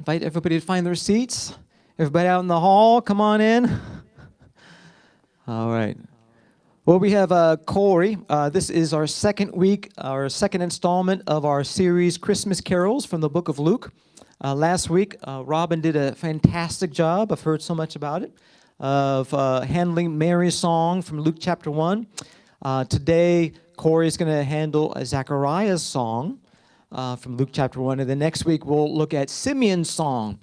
Invite everybody to find their seats. Everybody out in the hall, come on in. All right. Well, we have Corey. This is our second week, our second installment of our series, Christmas Carols from the book of Luke. Last week, Robin did a fantastic job. I've heard so much about it, of handling Mary's song from Luke chapter 1. Today, Corey is going to handle Zechariah's song from Luke chapter 1. And then next week, we'll look at Simeon's song.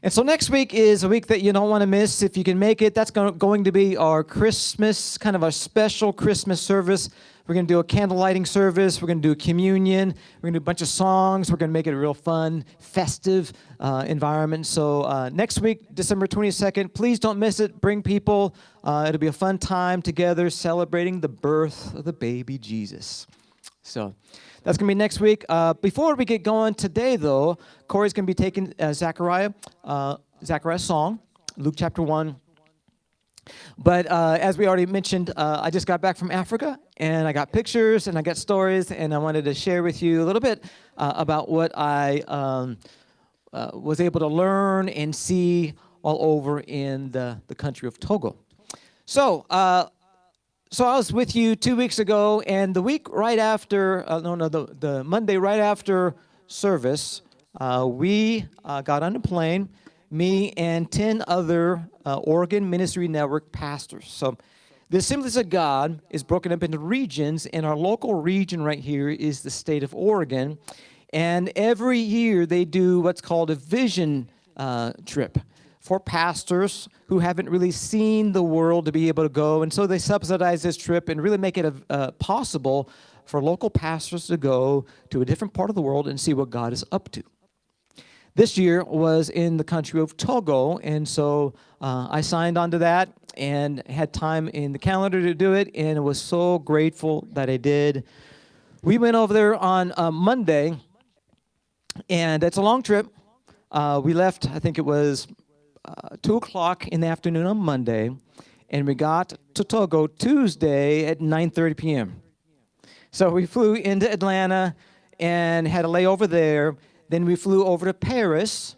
And so next week is a week that you don't want to miss. If you can make it, that's going to be our Christmas, kind of our special Christmas service. We're going to do a candle lighting service. We're going to do a communion. We're going to do a bunch of songs. We're going to make it a real fun, festive environment. So next week, December 22nd, please don't miss it. Bring people. It'll be a fun time together celebrating the birth of the baby Jesus. So that's going to be next week. Before we get going today, though, Corey's going to be taking Zechariah's song, Luke chapter 1. But as we already mentioned, I just got back from Africa, and I got pictures, and I got stories, and I wanted to share with you a little bit about what I was able to learn and see all over in the country of Togo. So I was with you 2 weeks ago, and the week right after, the Monday right after service, we got on a plane, me and 10 other Oregon Ministry Network pastors. So the Assemblies of God is broken up into regions, and our local region right here is the state of Oregon. And every year they do what's called a vision trip for pastors who haven't really seen the world to be able to go. And so they subsidize this trip and really make it possible for local pastors to go to a different part of the world and see what God is up to. This year was in the country of Togo, and so I signed on to that and had time in the calendar to do it, and was so grateful that I did. We went over there on Monday, and it's a long trip. We left, I think it was 2 o'clock in the afternoon on Monday, and we got to Togo Tuesday at 9:30 p.m. So we flew into Atlanta and had a layover there. Then we flew over to Paris,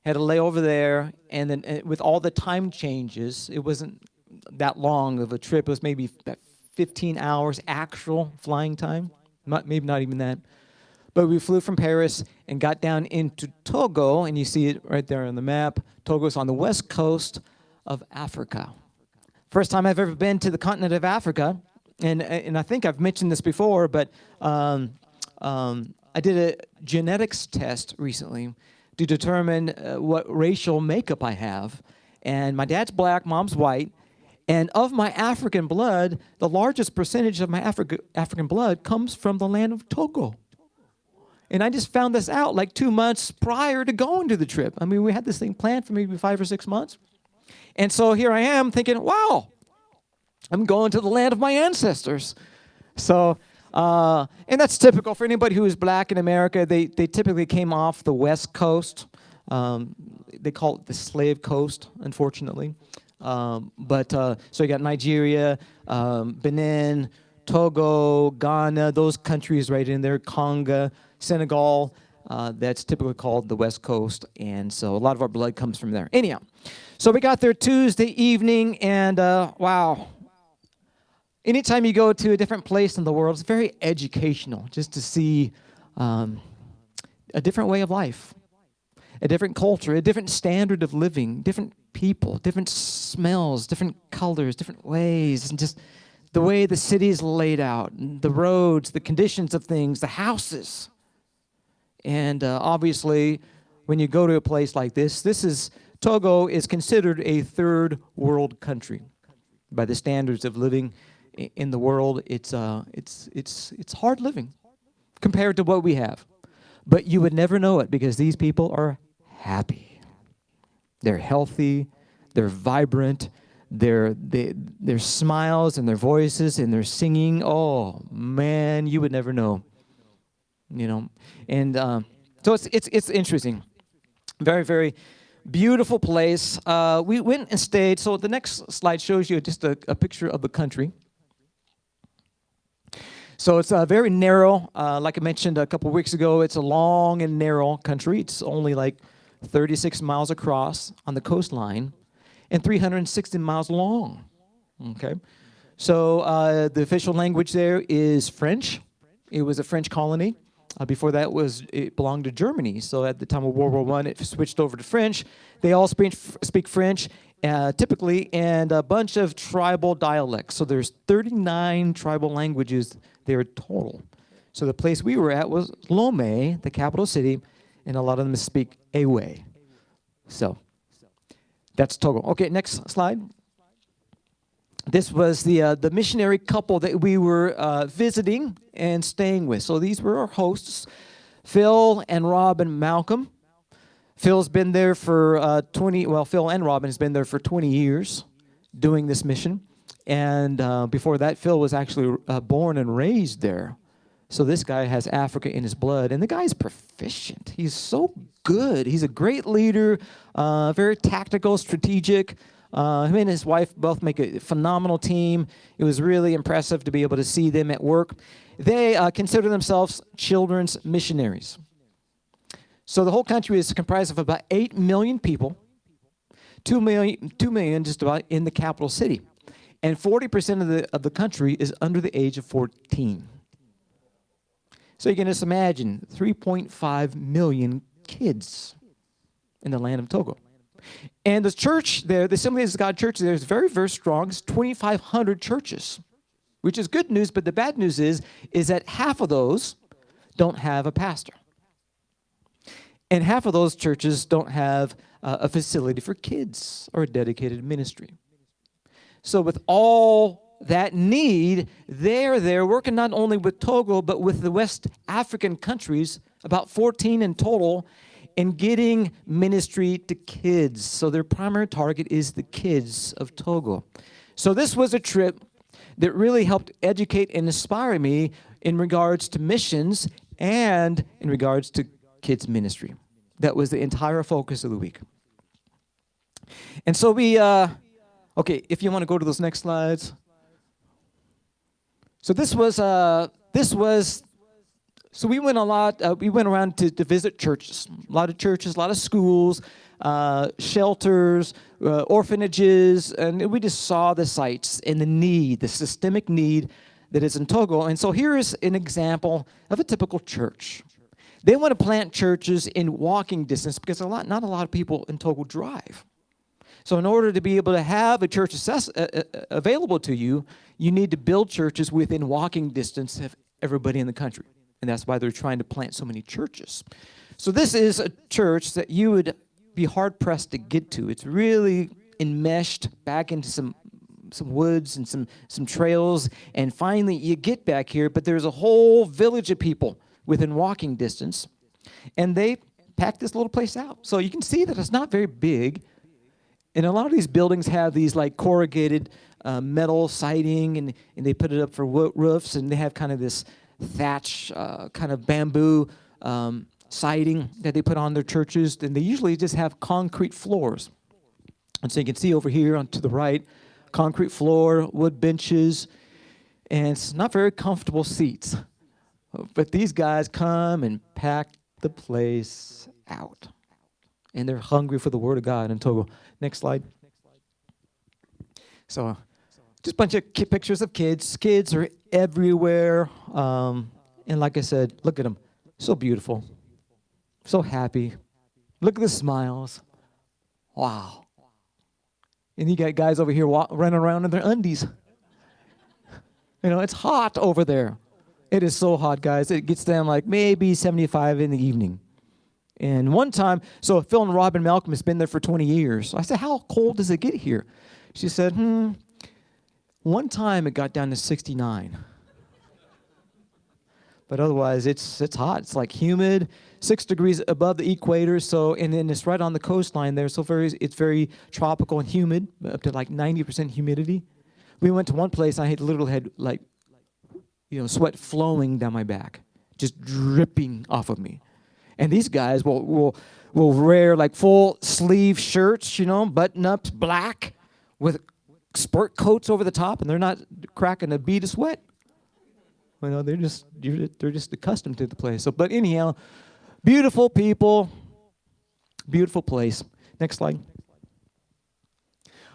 had a layover there, and then with all the time changes, it wasn't that long of a trip. It was maybe 15 hours actual flying time, maybe not even that. But we flew from Paris and got down into Togo, and you see it right there on the map. Togo's on the west coast of Africa. First time I've ever been to the continent of Africa, and I think I've mentioned this before, but I did a genetics test recently to determine what racial makeup I have. And my dad's black, mom's white, and of my African blood, the largest percentage of my African blood comes from the land of Togo. And I just found this out like 2 months prior to going to the trip. I mean, we had this thing planned for maybe 5 or 6 months. And so here I am thinking, wow, I'm going to the land of my ancestors. So, and that's typical for anybody who is black in America. They typically came off the West Coast. They call it the slave coast, unfortunately. So you got Nigeria, Benin, Togo, Ghana, those countries right in there, Congo, Senegal, that's typically called the West Coast, and so a lot of our blood comes from there. Anyhow, so we got there Tuesday evening, and wow. Anytime you go to a different place in the world, it's very educational just to see a different way of life, a different culture, a different standard of living, different people, different smells, different colors, different ways, and just the way the city is laid out, the roads, the conditions of things, the houses. And obviously, when you go to a place like this, Togo is considered a third world country by the standards of living in the world. It's hard living compared to what we have, but you would never know it because these people are happy, they're healthy, they're vibrant, their smiles and their voices and their singing. Oh man, you would never know. And so it's interesting. Very, very beautiful place. We went and stayed. So the next slide shows you just a picture of the country. So it's very narrow. Like I mentioned a couple weeks ago, it's a long and narrow country. It's only like 36 miles across on the coastline, and 360 miles long. Okay, so the official language there is French. It was a French colony. Before that, it belonged to Germany. So at the time of World War I, it switched over to French. They all speak French, typically, and a bunch of tribal dialects. So there's 39 tribal languages there total. So the place we were at was Lomé, the capital city, and a lot of them speak Ewe. So that's Togo. Okay, next slide. This was the missionary couple that we were visiting and staying with. So these were our hosts, Phil and Robin Malcolm. Phil's been there for Phil and Robin has been there for 20 years doing this mission. And before that, Phil was actually born and raised there. So this guy has Africa in his blood, and the guy's proficient. He's so good. He's a great leader, very tactical, strategic. Him and his wife both make a phenomenal team. It was really impressive to be able to see them at work. They consider themselves children's missionaries. So the whole country is comprised of about 8 million people, 2 million just about in the capital city. And 40% of the country is under the age of 14. So you can just imagine 3.5 million kids in the land of Togo. And the church there, the Assemblies of God church there is very, very strong. It's 2,500 churches, which is good news, but the bad news is that half of those don't have a pastor. And half of those churches don't have a facility for kids or a dedicated ministry. So with all that need, they're there working not only with Togo, but with the West African countries, about 14 in total, in getting ministry to kids. So their primary target is the kids of Togo. So this was a trip that really helped educate and inspire me in regards to missions and in regards to kids ministry. That was the entire focus of the week. And so we, okay, if you want to go to those next slides. So so we went we went around to visit churches, a lot of schools, shelters, orphanages, and we just saw the sites and the need, the systemic need that is in Togo. And so here is an example of a typical church. They want to plant churches in walking distance because not a lot of people in Togo drive. So in order to be able to have a church available to you, you need to build churches within walking distance of everybody in the country. And that's why they're trying to plant so many churches. So this is a church that you would be hard-pressed to get to. It's really enmeshed back into some woods and some trails. And finally, you get back here, but there's a whole village of people within walking distance. And they packed this little place out. So you can see that it's not very big. And a lot of these buildings have these like corrugated metal siding, and they put it up for roofs, and they have kind of this thatch, kind of bamboo siding that they put on their churches. And they usually just have concrete floors. And so you can see over here on to the right, concrete floor, wood benches, and it's not very comfortable seats. But these guys come and pack the place out. And they're hungry for the Word of God in Togo. Next slide. So just a bunch of pictures of kids. Kids are everywhere. And like I said, look at them. So beautiful. So happy. Look at the smiles. Wow. And you got guys over here running around in their undies. You know, it's hot over there. It is so hot, guys. It gets down like maybe 75 in the evening. And one time, so Phil and Robin Malcolm has been there for 20 years. So I said, how cold does it get here? She said, one time it got down to 69. But otherwise, it's hot. It's like humid, 6 degrees above the equator. So, and then it's right on the coastline there. So it's very tropical and humid, up to like 90% humidity. We went to one place, I literally had like, sweat flowing down my back, just dripping off of me. And these guys will wear like full sleeve shirts, button-ups, black, with sport coats over the top, and they're not cracking a bead of sweat. They're just accustomed to the place. So, but anyhow, beautiful people. Beautiful place. Next slide.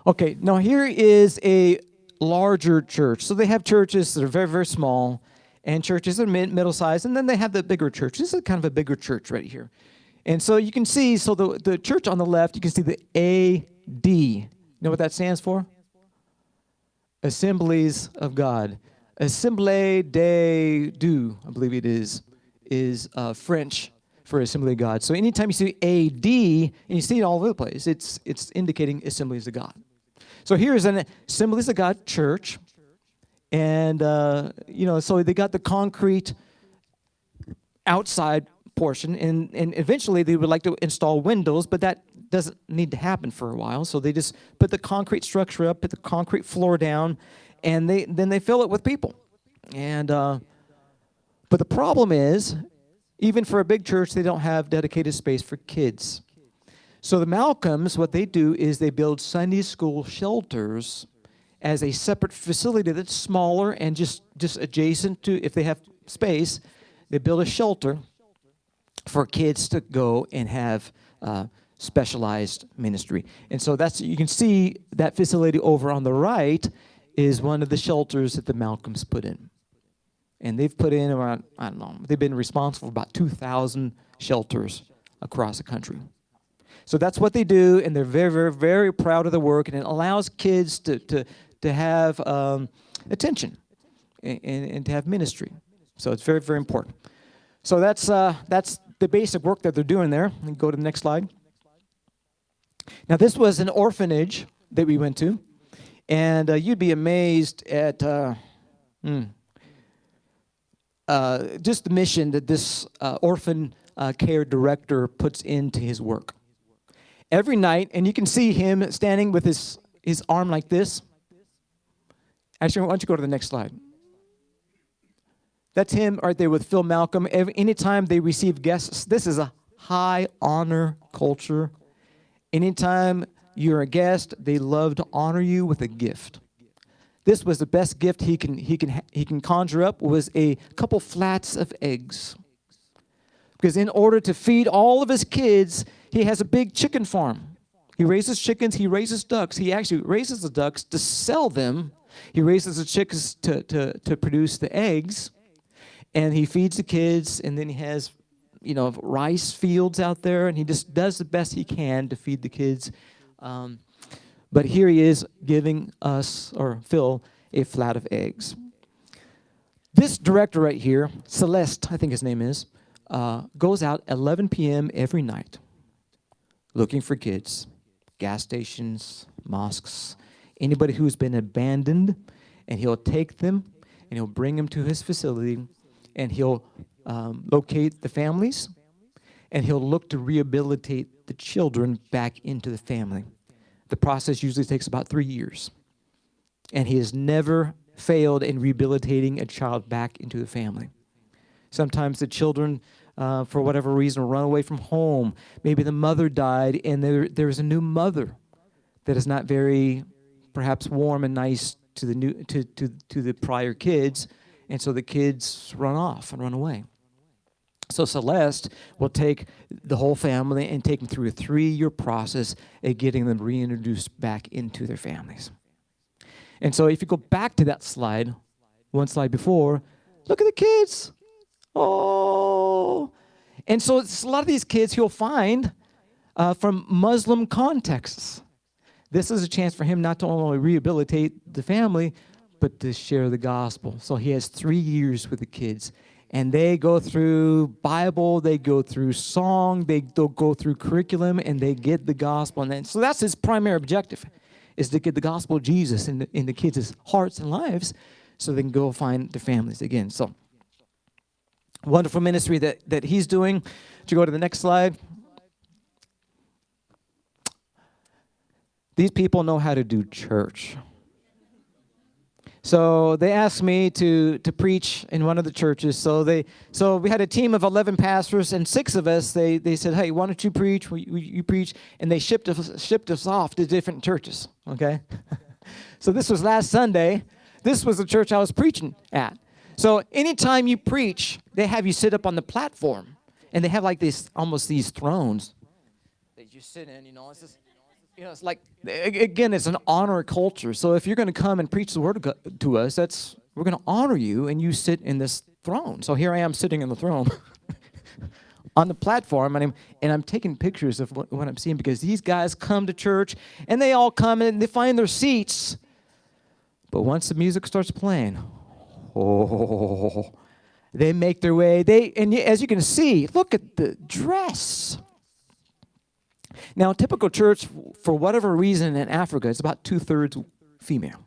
Okay, now here is a larger church. So they have churches that are very, very small, and churches that are middle-sized, and then they have the bigger church. This is kind of a bigger church right here. And so you can see, so the church on the left, you can see the AD. You know what that stands for? Assemblies of God. Assemblée de Dieu, I believe it is French for Assembly of God. So anytime you see AD, and you see it all over the place, it's indicating Assemblies of God. So here's an Assemblies of God church, and so they got the concrete outside portion, and eventually they would like to install windows, but that doesn't need to happen for a while. So they just put the concrete structure up, put the concrete floor down, and then they fill it with people. And but the problem is, even for a big church, they don't have dedicated space for kids. So the Malcolms, what they do is they build Sunday school shelters as a separate facility that's smaller and just adjacent to, if they have space, they build a shelter for kids to go and have specialized ministry. And so you can see that facility over on the right is one of the shelters that the Malcolms put in. And they've put in around, I don't know, they've been responsible for about 2,000 shelters across the country. So that's what they do, and they're very, very, very proud of the work, and it allows kids to have attention and to have ministry. So it's very, very important. So that's the basic work that they're doing there. And go to the next slide. Now, this was an orphanage that we went to, and you'd be amazed at just the mission that this orphan care director puts into his work. Every night, and you can see him standing with his arm like this. Actually, why don't you go to the next slide? That's him right there with Phil Malcolm. Anytime they receive guests, this is a high honor culture. Anytime you're a guest, they love to honor you with a gift. This was the best gift he can conjure up, was a couple flats of eggs. Because in order to feed all of his kids, he has a big chicken farm. He raises chickens, he raises ducks. He actually raises the ducks to sell them. He raises the chickens to produce the eggs. And he feeds the kids, and then he has, rice fields out there, and he just does the best he can to feed the kids. But here he is giving us, or Phil, a flat of eggs. This director right here, Celeste, I think his name is, goes out 11 p.m. every night looking for kids, gas stations, mosques, anybody who's been abandoned, and he'll take them and he'll bring them to his facility, and he'll locate the families, and he'll look to rehabilitate the children back into the family. The process usually takes about 3 years, and he has never failed in rehabilitating a child back into the family. Sometimes the children, for whatever reason, run away from home. Maybe the mother died, and there's a new mother that is not very, perhaps, warm and nice to the prior kids, and so the kids run off and run away. So Celeste will take the whole family and take them through a 3-year process of getting them reintroduced back into their families. And so if you go back to that slide, one slide before, look at the kids. Oh. And so it's a lot of these kids you'll find from Muslim contexts. This is a chance for him not to only rehabilitate the family, but to share the gospel. So he has 3 years with the kids. And they go through Bible, they go through song, they'll go through curriculum, and they get the gospel. And so that's his primary objective, is to get the gospel of Jesus in the kids' hearts and lives so they can go find their families again. So wonderful ministry that he's doing. Would you go to the next slide? These people know how to do church. So they asked me to preach in one of the churches. So we had a team of 11 pastors, and 6 of us, they said, hey, why don't you preach? You preach. And they shipped us off to different churches, okay? So this was last Sunday. This was the church I was preaching at. So anytime you preach, they have you sit up on the platform, and they have like almost these thrones that you sit in, it's just, it's like, again, it's an honor culture. So if you're going to come and preach the word of God to us, we're going to honor you, and you sit in this throne. So here I am sitting in the throne on the platform, and I'm taking pictures of what I'm seeing, because these guys come to church, and they all come and they find their seats. But once the music starts playing, they make their way. And as you can see, look at the dress. Now, typical church, for whatever reason in Africa, it's about 2/3 female.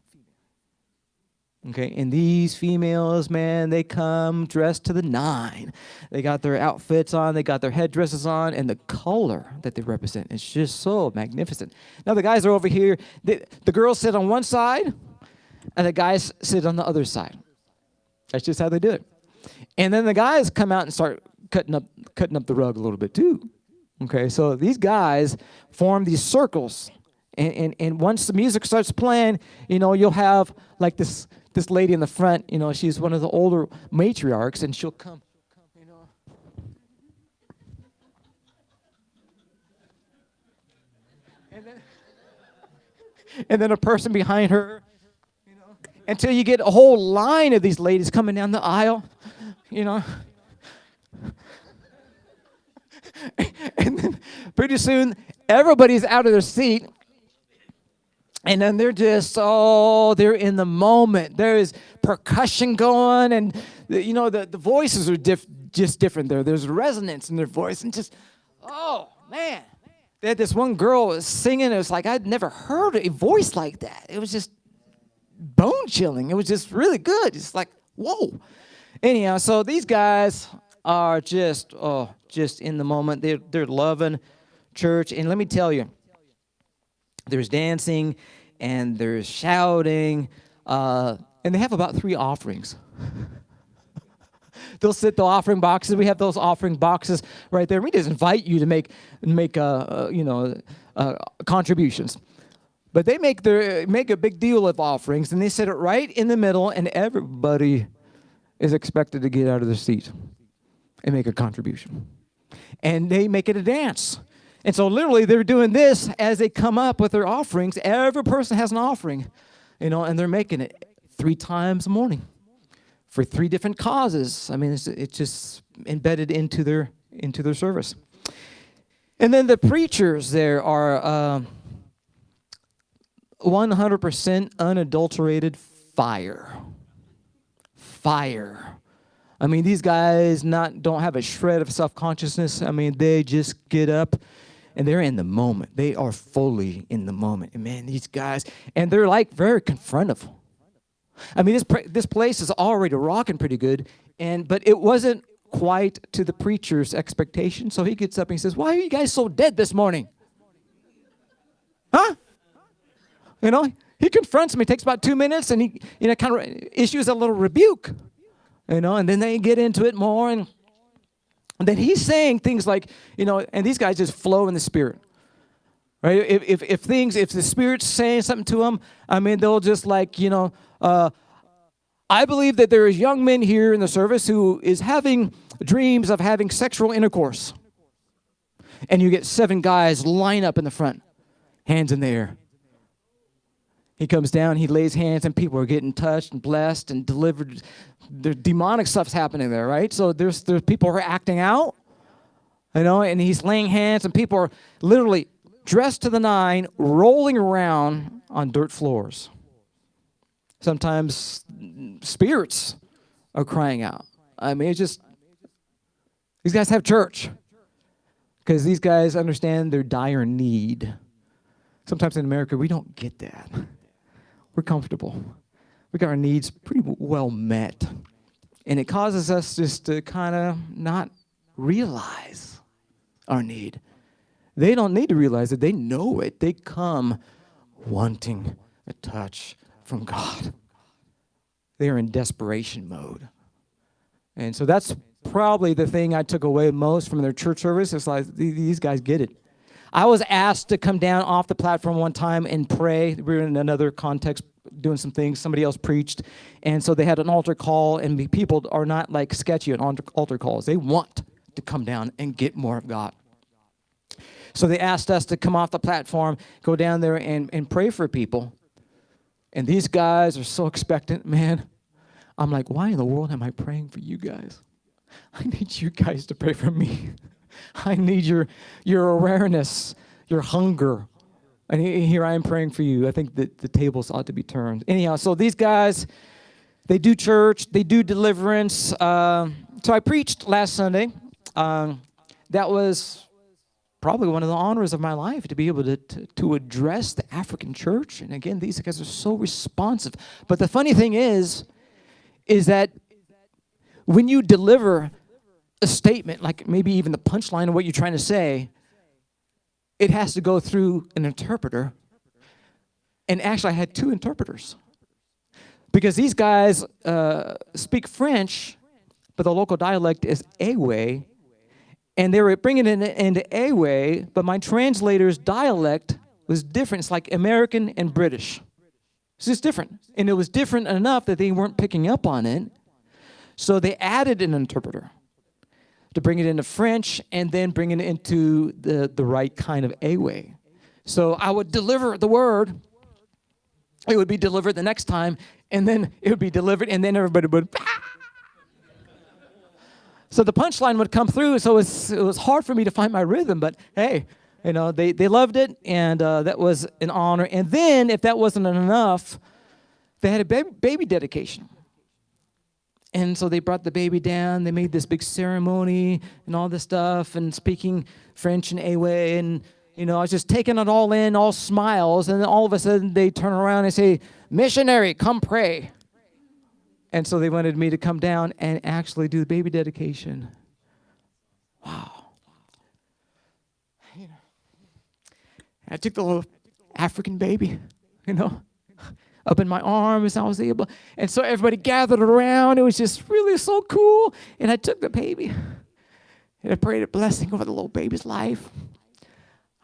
Okay, and these females, man, they come dressed to the nine. They got their outfits on, they got their headdresses on, and the color that they represent is just so magnificent. Now, the guys are over here. The girls sit on one side, and the guys sit on the other side. That's just how they do it. And then the guys come out and start cutting up the rug a little bit too. Okay, so these guys form these circles, and once the music starts playing, you'll have like this lady in the front. She's one of the older matriarchs, and she'll come. And then a person behind her. Until you get a whole line of these ladies coming down the aisle, And then pretty soon, everybody's out of their seat. And then they're just, they're in the moment. There is percussion going, and, the voices are just different there. There's resonance in their voice, and just, oh, man. They had this one girl was singing. It was like I'd never heard a voice like that. It was just bone chilling. It was just really good. It's like, whoa. Anyhow, so these guys are just in the moment. They're loving church. And let me tell you, there's dancing and there's shouting, and they have about 3 offerings. They'll sit the offering boxes. We have those offering boxes right there. We just invite you to make contributions. But they make a big deal of offerings, and they set it right in the middle, and everybody is expected to get out of their seat and make a contribution. And they make it a dance. And so literally they're doing this as they come up with their offerings. Every person has an offering, and they're making it 3 times a morning for 3 different causes. I mean, it's just embedded into their service. And then the preachers there are 100% unadulterated fire. Fire. I mean, these guys don't have a shred of self-consciousness. I mean, they just get up and they're in the moment. They are fully in the moment. And man, these guys, and they're like very confrontive. I mean, this place is already rocking pretty good, but it wasn't quite to the preacher's expectation. So he gets up and he says, "Why are you guys so dead this morning?" Huh? He confronts him. It takes about 2 minutes, and he kind of issues a little rebuke. And then they get into it more, and then he's saying things like, and these guys just flow in the Spirit. Right? If the Spirit's saying something to them, I mean, they'll just like, I believe that there is young men here in the service who is having dreams of having sexual intercourse. And you get 7 guys line up in the front, hands in the air. He comes down, he lays hands, and people are getting touched and blessed and delivered. There's demonic stuff's happening there, right? So there's people who are acting out, and he's laying hands, and people are literally dressed to the nine, rolling around on dirt floors. Sometimes spirits are crying out. I mean, these guys have church because these guys understand their dire need. Sometimes in America, we don't get that. We're comfortable. We got our needs pretty well met. And it causes us just to kind of not realize our need. They don't need to realize it. They know it. They come wanting a touch from God. They are in desperation mode. And so that's probably the thing I took away most from their church service. It's like, these guys get it. I was asked to come down off the platform one time and pray. We were in another context doing some things. Somebody else preached. And so they had an altar call, and people are not like sketchy at altar calls. They want to come down and get more of God. So they asked us to come off the platform, go down there and pray for people. And these guys are so expectant, man. I'm like, why in the world am I praying for you guys? I need you guys to pray for me. I need your awareness, your hunger. And here I am praying for you. I think that the tables ought to be turned. Anyhow, so these guys, they do church, they do deliverance. So I preached last Sunday. That was probably one of the honors of my life, to be able to address the African church. And again, these guys are so responsive. But the funny thing is that when you deliver a statement, like maybe even the punchline of what you're trying to say, it has to go through an interpreter. And actually, I had 2 interpreters. Because these guys speak French, but the local dialect is Ewe. And they were bringing it into Ewe, but my translator's dialect was different. It's like American and British. It's just different. And it was different enough that they weren't picking up on it. So they added an interpreter to bring it into French and then bring it into the right kind of Ewe. So I would deliver the word. It would be delivered the next time, and then it would be delivered, and then everybody would... So the punchline would come through, so it was hard for me to find my rhythm, but hey, they loved it, and that was an honor. And then, if that wasn't enough, they had a baby dedication. And so they brought the baby down, they made this big ceremony and all this stuff, and speaking French and Ewe, and I was just taking it all in, all smiles, and then all of a sudden they turn around and say, "Missionary, come pray." And so they wanted me to come down and actually do the baby dedication. Wow. I took the little African baby, up in my arms. I was able, and so everybody gathered around. It was just really so cool. And I took the baby, and I prayed a blessing over the little baby's life.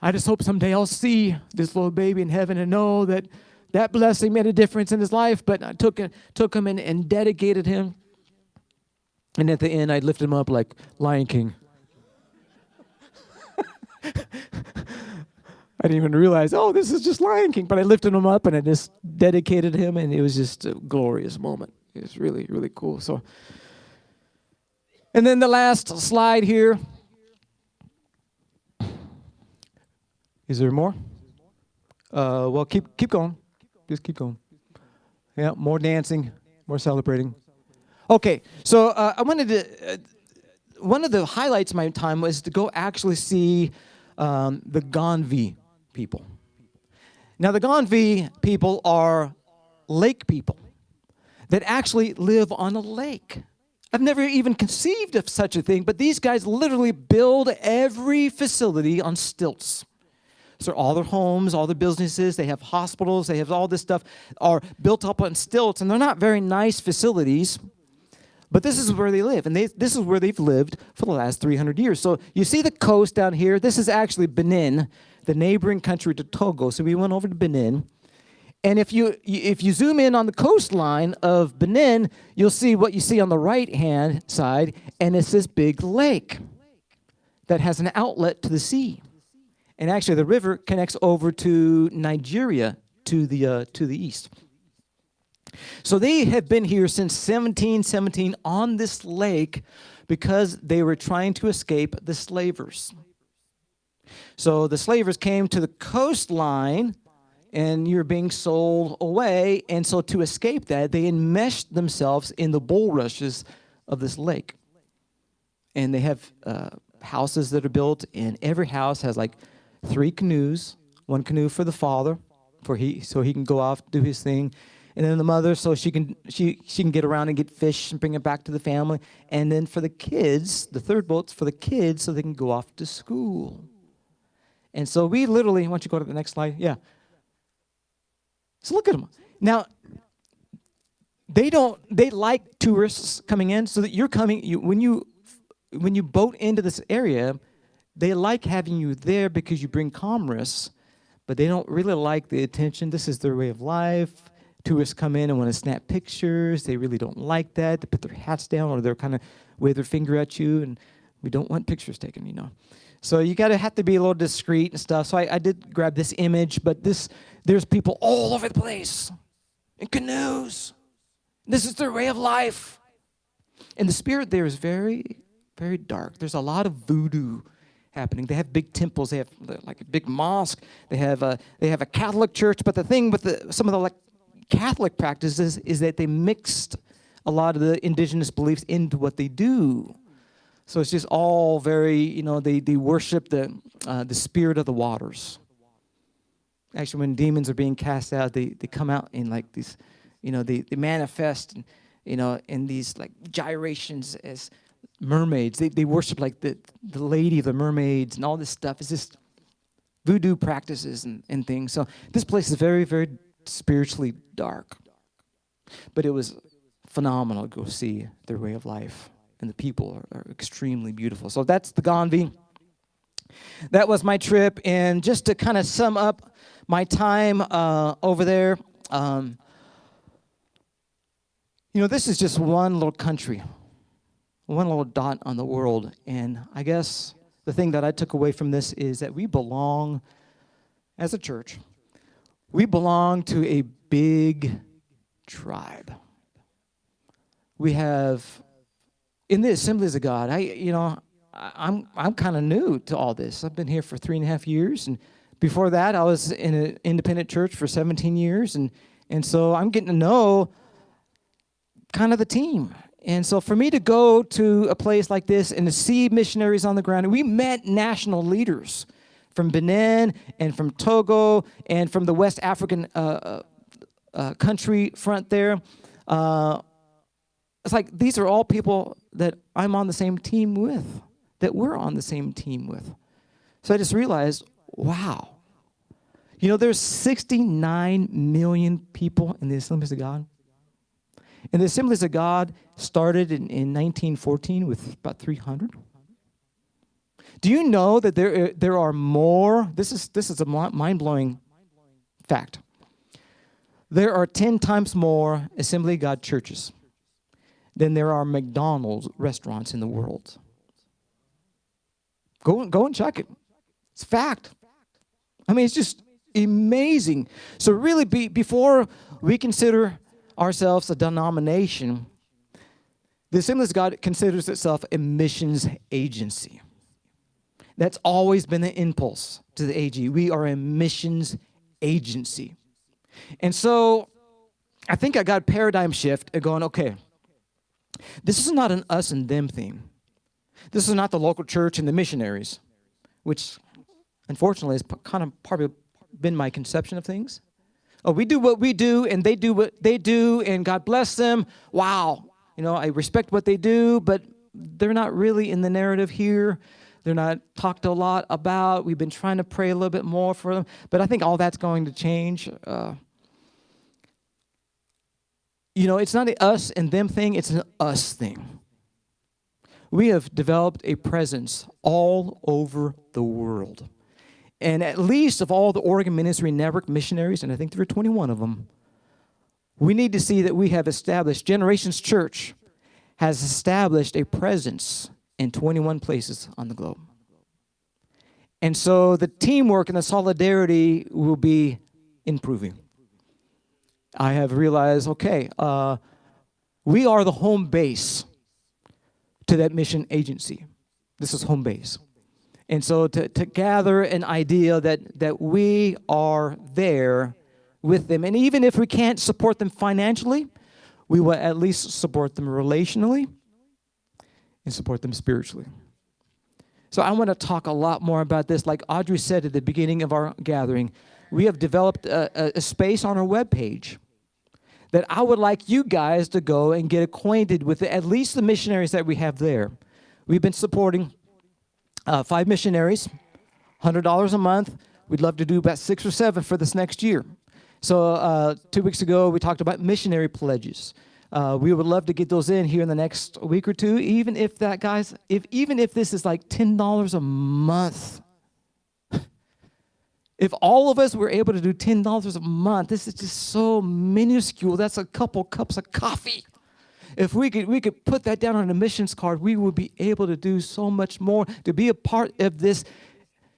I just hope someday I'll see this little baby in heaven and know that blessing made a difference in his life. But I took him and dedicated him. And at the end, I lifted him up like Lion King. I didn't even realize, this is just Lion King. But I lifted him up and I just dedicated him, and it was just a glorious moment. It was really, really cool. So, and then the last slide here. Is there more? Well, keep going. Just keep going. Yeah, more dancing, more celebrating. Okay, so I wanted to. One of the highlights of my time was to go actually see the Ganvi people. Now, the Ganvi people are lake people that actually live on a lake. I've never even conceived of such a thing, but these guys literally build every facility on stilts. So all their homes, all their businesses, they have hospitals, they have all this stuff are built up on stilts, and they're not very nice facilities, but this is where they live, and this is where they've lived for the last 300 years. So you see the coast down here. This is actually Benin, the neighboring country to Togo. So we went over to Benin, and if you zoom in on the coastline of Benin, you'll see what you see on the right-hand side, and it's this big lake that has an outlet to the sea. And actually, the river connects over to Nigeria to the east. So they have been here since 1717 on this lake because they were trying to escape the slavers. So the slavers came to the coastline, and you're being sold away. And so to escape that, they enmeshed themselves in the bulrushes of this lake. And they have houses that are built, and every house has like 3 canoes, 1 canoe for the father, so he can go off, do his thing, and then the mother, so she can get around and get fish and bring it back to the family, and then for the kids, the third boat's for the kids, so they can go off to school. And so we literally, why don't you go to the next slide? Yeah. So look at them. Now, they like tourists coming in, so that you're coming, when you boat into this area, they like having you there because you bring commerce, but they don't really like the attention. This is their way of life. Tourists come in and want to snap pictures. They really don't like that. They put their hats down, or they're kind of wave their finger at you, and we don't want pictures taken, So you have to be a little discreet and stuff. So I did grab this image, but there's people all over the place in canoes. This is their way of life. And the spirit there is very, very dark. There's a lot of voodoo happening. They have big temples. They have like a big mosque. They have a Catholic church. But the thing with some of the Catholic practices is that they mixed a lot of the indigenous beliefs into what they do. So it's just all very, they worship the spirit of the waters. Actually, when demons are being cast out, they come out in like these, they manifest, in these like gyrations as mermaids. They worship like the lady of the mermaids and all this stuff. It's just voodoo practices and things. So this place is very, very spiritually dark. But it was phenomenal to go see their way of life. And the people are extremely beautiful. So that's the Gandhi. That was my trip. And just to kind of sum up my time over there, this is just one little country, one little dot on the world. And I guess the thing that I took away from this is that we belong, as a church, we belong to a big tribe. We have, in the Assemblies of God, I'm kind of new to all this. I've been here for 3.5 years, and before that, I was in an independent church for 17 years, and so I'm getting to know kind of the team. And so for me to go to a place like this and to see missionaries on the ground, and we met national leaders from Benin and from Togo and from the West African country front there. It's like these are all people that I'm on the same team with, that we're on the same team with. So I just realized, wow. There's 69 million people in the Assemblies of God. And the Assemblies of God started in 1914 with about 300. Do you know that there are more? This is a mind-blowing fact. There are 10 times more Assembly of God churches than there are McDonald's restaurants in the world. Go and check it. It's fact. I mean, it's just amazing. So really, before we consider ourselves a denomination, the Assemblies of God considers itself a missions agency. That's always been the impulse to the AG. We are a missions agency. And so I think I got a paradigm shift and going, okay, this is not an us and them thing. This is not the local church and the missionaries, which unfortunately has kind of probably been my conception of things. Oh, we do what we do, and they do what they do, and God bless them. Wow. I respect what they do, but they're not really in the narrative here. They're not talked a lot about. We've been trying to pray a little bit more for them, but I think all that's going to change. It's not an us and them thing. It's an us thing. We have developed a presence all over the world. And at least of all the Oregon Ministry Network missionaries, and I think there are 21 of them, we need to see that we have established, Generations Church has established a presence in 21 places on the globe. And so the teamwork and the solidarity will be improving. I have realized, okay, we are the home base to that mission agency. This is home base. And so to gather an idea that we are there with them. And even if we can't support them financially, we will at least support them relationally and support them spiritually. So I want to talk a lot more about this. Like Audrey said at the beginning of our gathering, we have developed a space on our webpage that I would like you guys to go and get acquainted with at least the missionaries that we have there. We've been supporting 5 missionaries, $100 a month. We'd love to do about 6 or 7 for this next year. So 2 weeks ago, we talked about missionary pledges. We would love to get those in here in the next week or two, even if this is like $10 a month. If all of us were able to do $10 a month, this is just so minuscule. That's a couple cups of coffee. if we could put that down on a missions card, we would be able to do so much more, to be a part of this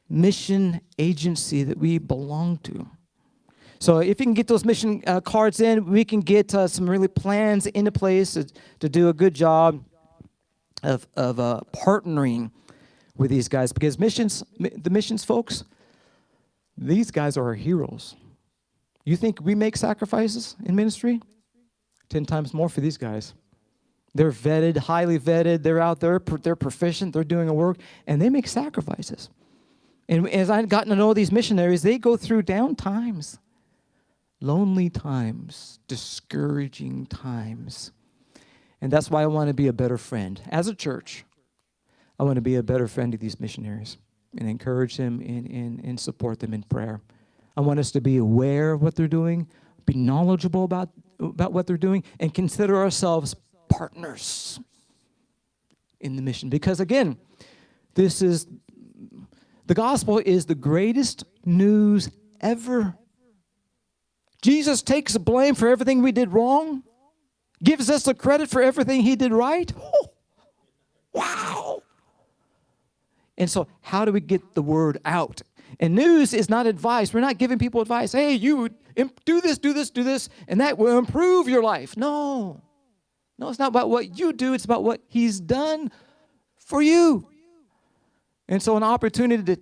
mission agency that we belong to. So if you can get those mission cards in, we can get some really plans into place to do a good job of partnering with these guys, because the missions folks, these guys are our heroes. You think we make sacrifices in ministry? 10 times more for these guys. They're vetted, highly vetted. They're out there. They're proficient. They're doing a work, and they make sacrifices. And as I've gotten to know these missionaries, they go through down times, lonely times, discouraging times. And that's why I want to be a better friend. As a church, I want to be a better friend to these missionaries and encourage them and support them in prayer. I want us to be aware of what they're doing, be knowledgeable about what they're doing, and consider ourselves partners in the mission. Because again, the gospel is the greatest news ever. Jesus takes the blame for everything we did wrong, gives us the credit for everything he did right. Oh, wow. And so how do we get the word out? And news is not advice. We're not giving people advice. Hey, you do this, do this, do this, and that will improve your life. No. No, it's not about what you do. It's about what he's done for you. And so an opportunity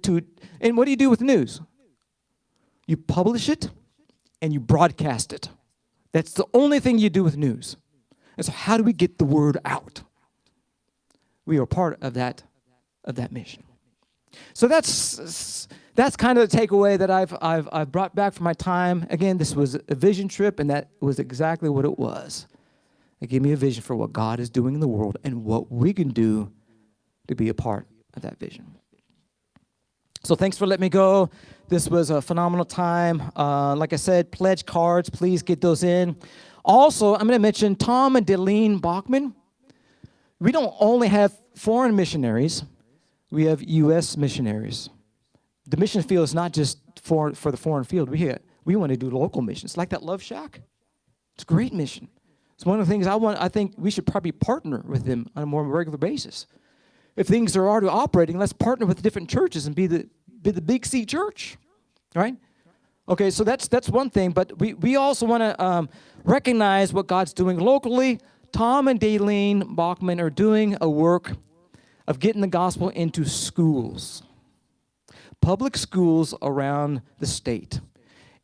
and what do you do with news? You publish it and you broadcast it. That's the only thing you do with news. And so how do we get the word out? We are part of that mission. So that's kind of the takeaway that I've brought back from my time. Again, this was a vision trip, and that was exactly what it was. It gave me a vision for what God is doing in the world and what we can do to be a part of that vision. So thanks for letting me go. This was a phenomenal time. Like I said, pledge cards, please get those in. Also, I'm going to mention Tom and Delene Bachman. We don't only have foreign missionaries. We have U.S. missionaries. The mission field is not just for the foreign field. We want to do local missions, like that Love Shack. It's a great mission. It's one of the things I think we should probably partner with them on a more regular basis. If things are already operating, let's partner with different churches and be the Big C church, right? Okay, so that's one thing, but we also want to recognize what God's doing locally. Tom and Daleen Bachman are doing a work of getting the gospel into schools, public schools around the state.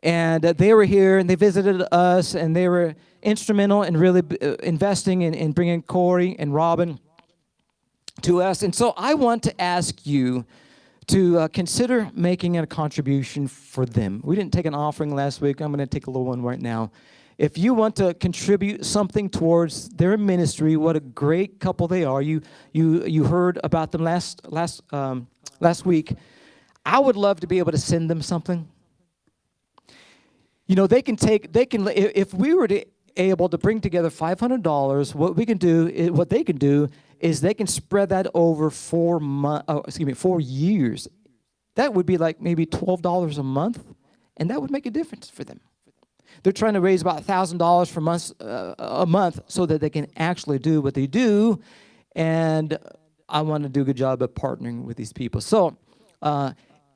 And they were here, and they visited us, and they were instrumental in really investing in bringing Corey and Robin to us. And so I want to ask you to consider making a contribution for them. We didn't take an offering last week. I'm going to take a little one right now. If you want to contribute something towards their ministry, what a great couple they are. You heard about them last week. I would love to be able to send them something. You know, if we were able to bring together $500, what they can do is they can spread that over 4 years. That would be like maybe $12 a month, and that would make a difference for them. They're trying to raise about $1,000 a month so that they can actually do what they do, and I want to do a good job of partnering with these people. So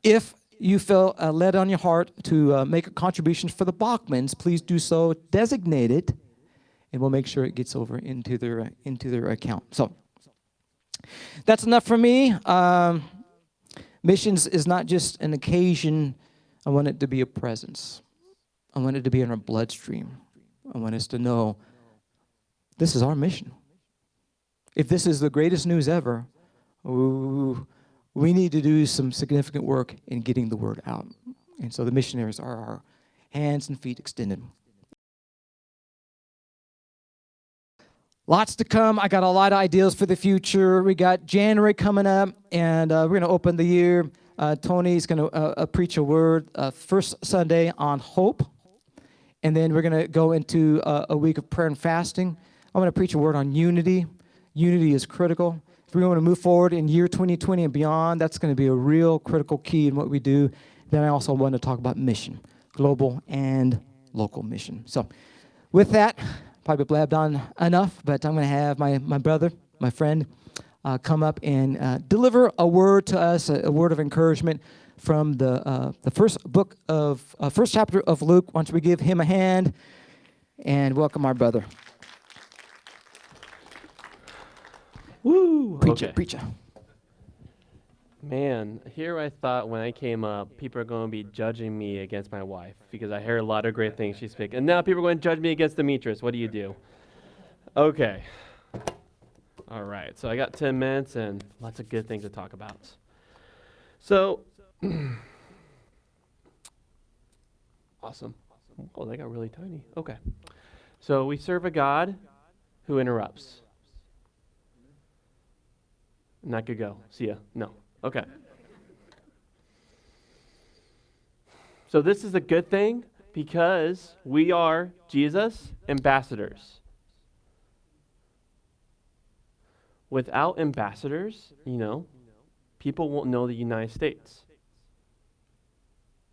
if you feel led on your heart to make a contribution for the Bachmans, please do so. Designate it, and we'll make sure it gets over into their account. So that's enough for me. Missions is not just an occasion. I want it to be a presence. I want it to be in our bloodstream. I want us to know this is our mission. If this is the greatest news ever, we need to do some significant work in getting the word out. And so the missionaries are our hands and feet extended. Lots to come. I got a lot of ideas for the future. We got January coming up, and we're going to open the year. Tony's going to preach a word first Sunday on hope. And then we're going to go into a week of prayer and fasting. I'm going to preach a word on unity. Unity is critical. If we want to move forward in year 2020 and beyond, that's going to be a real critical key in what we do. Then I also want to talk about mission, global and local mission. So with that, probably blabbed on enough, but I'm going to have my brother, my friend, come up and deliver a word to us, a word of encouragement from the first chapter of Luke. Why don't we give him a hand and welcome our brother. Woo! Preacher. Man, here I thought when I came up, people are going to be judging me against my wife because I hear a lot of great things she speaks. And now people are going to judge me against Demetrius. What do you do? Okay. All right. So I got 10 minutes and lots of good things to talk about. So, awesome. Oh, they got really tiny. Okay. So we serve a God who interrupts. Not good go. See ya. No. Okay. So this is a good thing because we are Jesus' ambassadors. Without ambassadors, people won't know the United States.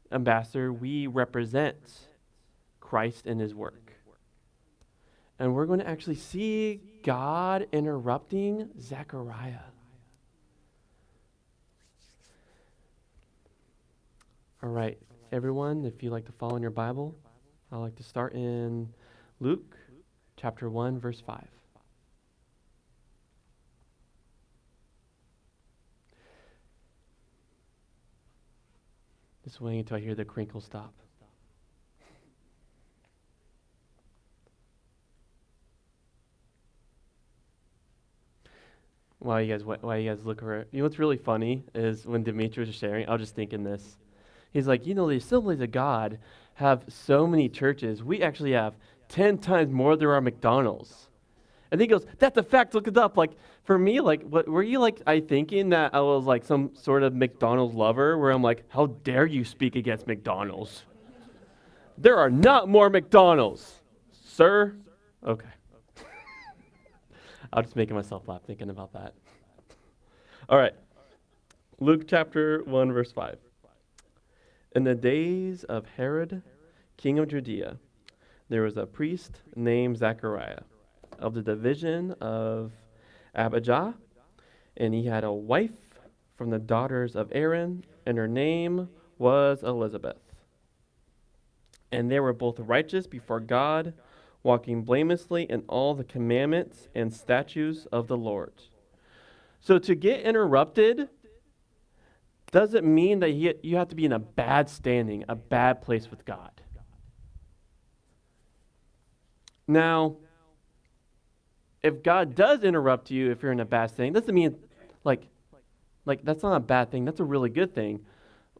Ambassador, we represent Christ and his work. And we're going to actually see God interrupting Zechariah. All right, everyone, if you like to follow in your Bible, I'd like to start in Luke chapter 1, verse 5. Just waiting until I hear the crinkle stop. While you guys look for it, what's really funny is when Demetrius was sharing, I was just thinking this. He's like, the Assemblies of God have so many churches. We actually have 10 times more than our McDonald's. And he goes, that's a fact, look it up. Like, for me, what were you thinking that I was like some sort of McDonald's lover where I'm like, how dare you speak against McDonald's? There are not more McDonald's, sir. Okay. I'll just make myself laugh thinking about that. All right. Luke chapter 1, verse 5. In the days of Herod, king of Judea, there was a priest named Zechariah of the division of Abijah, and he had a wife from the daughters of Aaron, and her name was Elizabeth. And they were both righteous before God, walking blamelessly in all the commandments and statutes of the Lord. So to get interrupted doesn't mean that you have to be in a bad standing, a bad place with God. Now, if God does interrupt you if you're in a bad standing, doesn't mean like that's not a bad thing. That's a really good thing.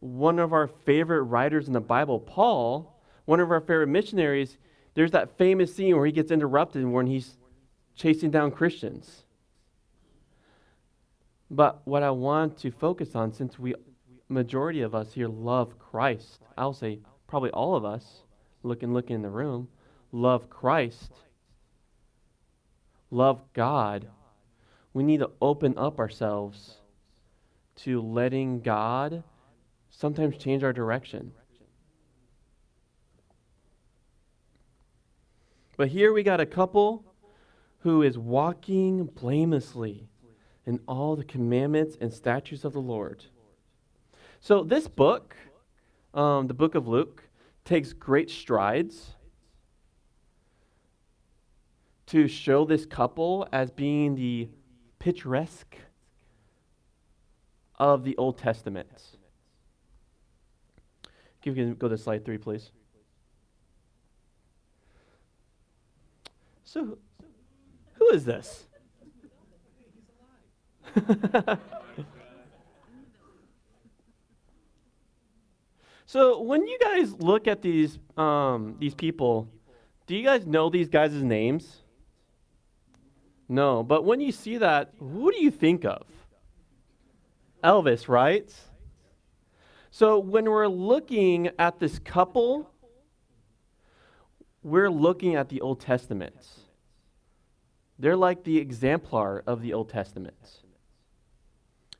One of our favorite writers in the Bible, Paul, one of our favorite missionaries, there's that famous scene where he gets interrupted when he's chasing down Christians. But what I want to focus on, since majority of us here love Christ, I'll say probably all of us, looking in the room, love Christ, love God, we need to open up ourselves to letting God sometimes change our direction. But here we got a couple who is walking blamelessly in all the commandments and statutes of the Lord. So this book, the book of Luke, takes great strides to show this couple as being the picturesque of the Old Testament. Can you go to slide 3, please? So, who is this? So when you guys look at these people, do you guys know these guys' names? No, but when you see that, who do you think of? Elvis, right? So when we're looking at this couple, we're looking at the Old Testament. They're like the exemplar of the Old Testament.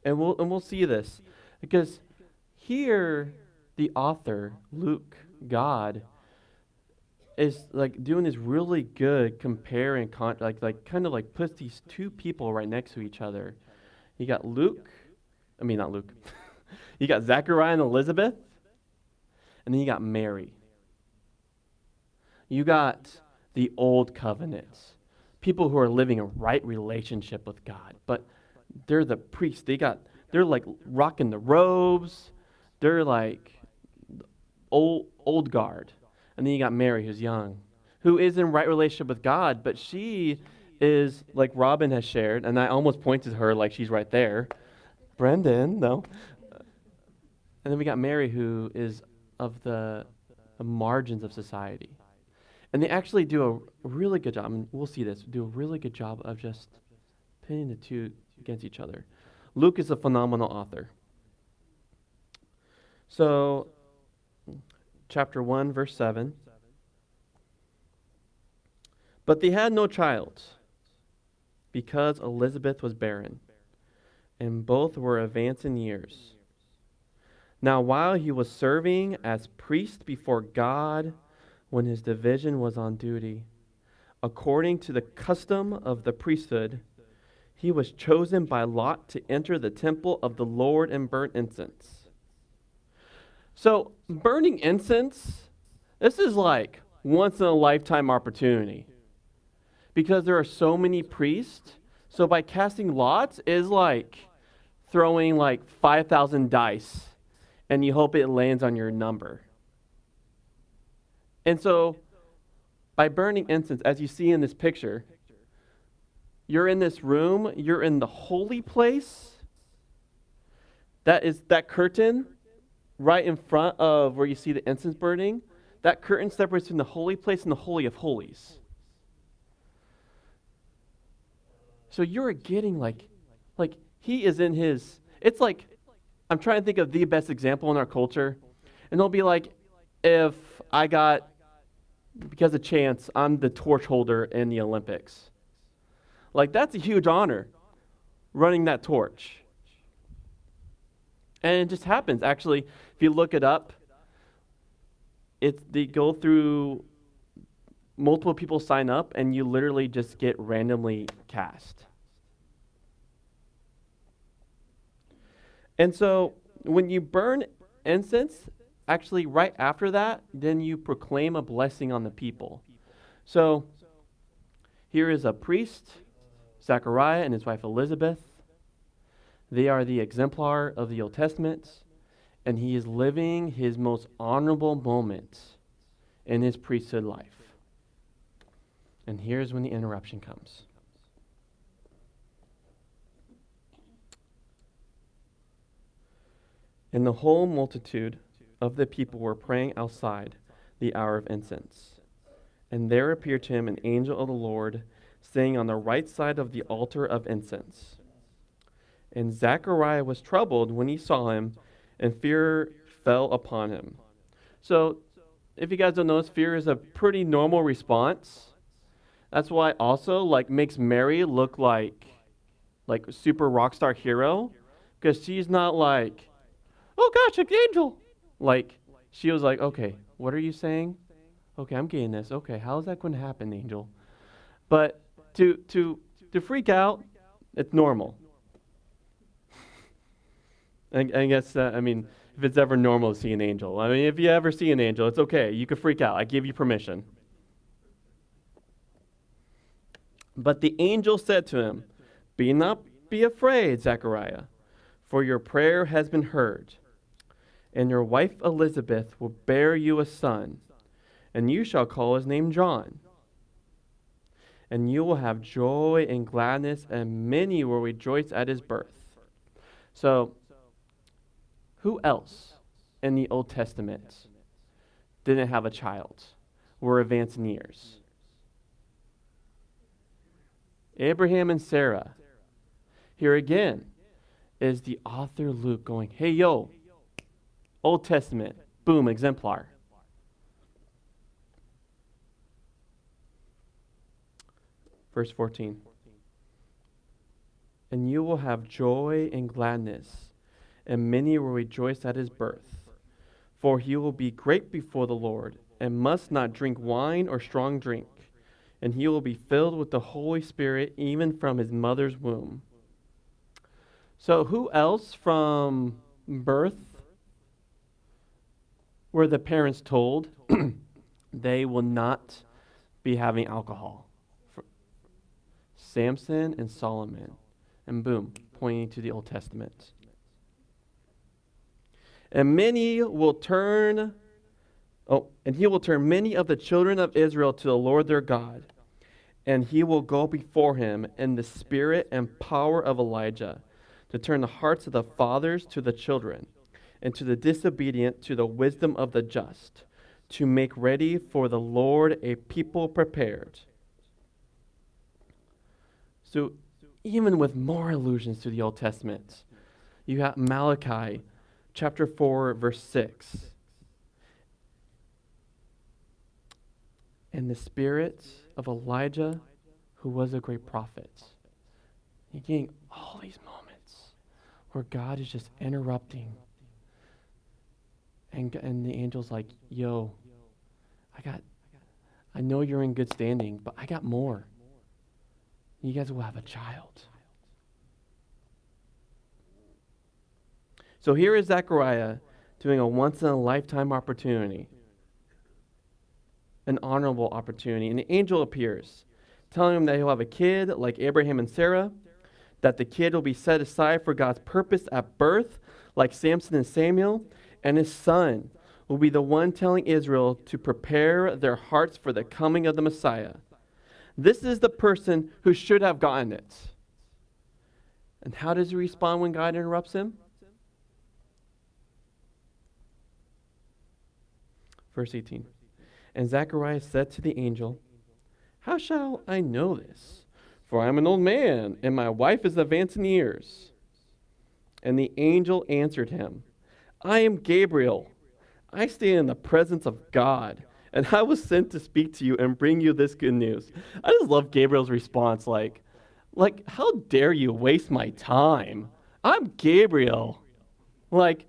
And we'll see this because here the author, Luke, God, is like doing this really good comparing, like kind of like puts these two people right next to each other. You got not Luke. You got Zachariah and Elizabeth, and then you got Mary. You got the old covenants, people who are living a right relationship with God, but they're the priests. They're like rocking the robes. They're like old guard. And then you got Mary, who's young, who is in right relationship with God, but she is, like Robin has shared, and I almost pointed to her like she's right there. Brendan, no. And then we got Mary, who is of the margins of society. And they actually do a really good job. I mean, we'll see this. Do a really good job of just pitting the two against each other. Luke is a phenomenal author. So, chapter 1, verse 7. But they had no child, because Elizabeth was barren, and both were advanced in years. Now, while he was serving as priest before God, when his division was on duty, according to the custom of the priesthood, he was chosen by lot to enter the temple of the Lord and burn incense. So, burning incense, this is like once in a lifetime opportunity, because there are so many priests. So by casting lots is like throwing like 5,000 dice, and you hope it lands on your number. And so by burning incense, as you see in this picture, you're in this room, you're in the holy place. That is that curtain right in front of where you see the incense burning. That curtain separates between the holy place and the holy of holies. So you're getting like he is in his, it's like, I'm trying to think of the best example in our culture. And it'll be like, if I got, because of chance, I'm the torch holder in the Olympics. Like, that's a huge honor, running that torch. And it just happens. Actually, if you look it up, they go through, multiple people sign up, and you literally just get randomly cast. And so when you burn incense, actually right after that, then you proclaim a blessing on the people. So here is a priest, Zachariah, and his wife Elizabeth. They are the exemplar of the Old Testament, and he is living his most honorable moment in his priesthood life. And here's when the interruption comes. And the whole multitude of the people were praying outside the hour of incense. And there appeared to him an angel of the Lord, standing on the right side of the altar of incense. And Zechariah was troubled when he saw him, and fear fell upon him. So, if you guys don't know, fear is a pretty normal response. That's why also makes Mary look like a super rock star hero, because she's not like, oh gosh, an angel. She was like, okay, what are you saying? Okay, I'm getting this. Okay, how is that going to happen, angel? But to freak out, it's normal. I guess, if it's ever normal to see an angel. If you ever see an angel, it's okay. You can freak out. I give you permission. But the angel said to him, "Be not be afraid, Zechariah, for your prayer has been heard. And your wife Elizabeth will bear you a son, and you shall call his name John. And you will have joy and gladness, and many will rejoice at his birth." So, who else in the Old Testament didn't have a child, were advanced in years? Abraham and Sarah. Here again is the author Luke going, hey, yo, Old Testament, boom, exemplar. Verse 14. And you will have joy and gladness, and many will rejoice at his birth. For he will be great before the Lord, and must not drink wine or strong drink, and he will be filled with the Holy Spirit even from his mother's womb. So who else from birth were the parents told they will not be having alcohol? Samson and Solomon. And boom, pointing to the Old Testament. And he will turn many of the children of Israel to the Lord their God. And he will go before him in the spirit and power of Elijah, to turn the hearts of the fathers to the children, and to the disobedient to the wisdom of the just, to make ready for the Lord a people prepared. So even with more allusions to the Old Testament, you have Malachi chapter 4, verse 6. And the spirit of Elijah, who was a great prophet. You're getting all these moments where God is just interrupting. And the angel's like, yo, I know you're in good standing, but I got more. You guys will have a child. So here is Zechariah doing a once-in-a-lifetime opportunity, an honorable opportunity. And the angel appears, telling him that he'll have a kid like Abraham and Sarah, that the kid will be set aside for God's purpose at birth, like Samson and Samuel, and his son will be the one telling Israel to prepare their hearts for the coming of the Messiah. This is the person who should have gotten it. And how does he respond when God interrupts him? Verse 18. And Zechariah said to the angel, how shall I know this? For I am an old man, and my wife is advanced in years. And the angel answered him, I am Gabriel. I stand in the presence of God, and I was sent to speak to you and bring you this good news. I just love Gabriel's response, like, how dare you waste my time? I'm Gabriel. Like,